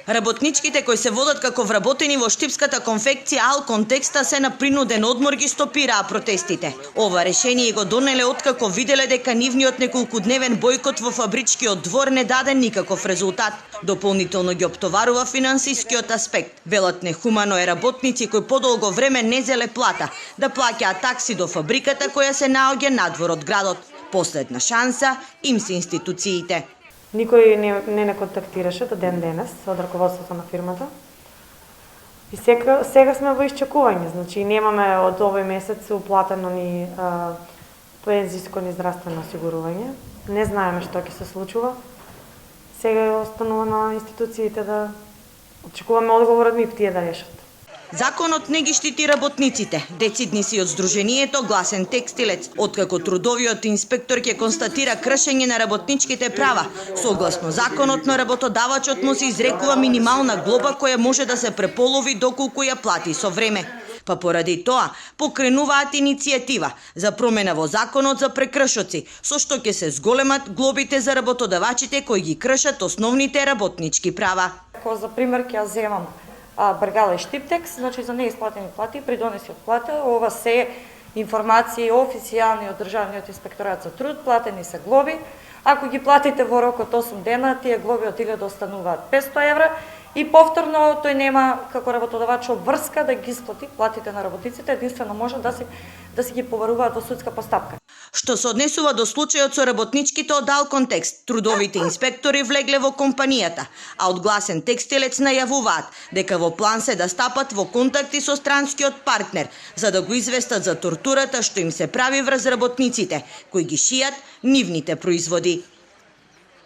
Работничките кои се водат како вработени во штипската конфекција Алконтекста се на принуден одмор ги стопираа протестите. Ова решение го донеле откако виделе дека нивниот неколкудневен бојкот во фабричкиот двор не даде никаков резултат. Дополнително ги оптоварува финансискиот аспект. Велат нехумано е работници кои подолго време не зеле плата да плаќаат такси до фабриката која се наоѓа надвор од градот. Последна шанса им се институциите. Никој не контактираше до ден денес од раководството на фирмата. И сега сме во исчекување, значи немаме од овој месец уплатено ни пензиско ни здравствено осигурување. Не знаеме што ќе се случува. Сега е останува на институциите да очекуваме одговорот нив тие да решат. Законот не ги штити работниците. Децидни си од Сдруженијето Гласен текстилец, откако трудовиот инспектор ќе констатира кршење на работничките права. Согласно законот на работодавачот му се изрекува минимална глоба која може да се преполови доколку ја плати со време. Па поради тоа покренуваат иницијатива за промена во законот за прекршоци, со што ќе се зголемат глобите за работодавачите кои ги кршат основните работнички права. Ако за пример ќе ја земам Бргала и Штиптекс, значи за неисплатени плати, придонеси од плата, ова се информации официјални од Државниот инспекторат за труд, платени се глоби. Ако ги платите во рок од 8 дена, тие глоби од 1000 остануваат 500 евра и повторно тој нема како работодавач обврска да ги исплати платите на работниците, единствено може да си ги поваруваат во судска постапка. Што се однесува до случајот со работничките од Алконтекст, трудовите инспектори влегле во компанијата, а од Гласен текстилец најавуваат дека во план се да стапат во контакти со странскиот партнер, за да го известат за тортурата што им се прави врз работниците, кои ги шијат нивните производи.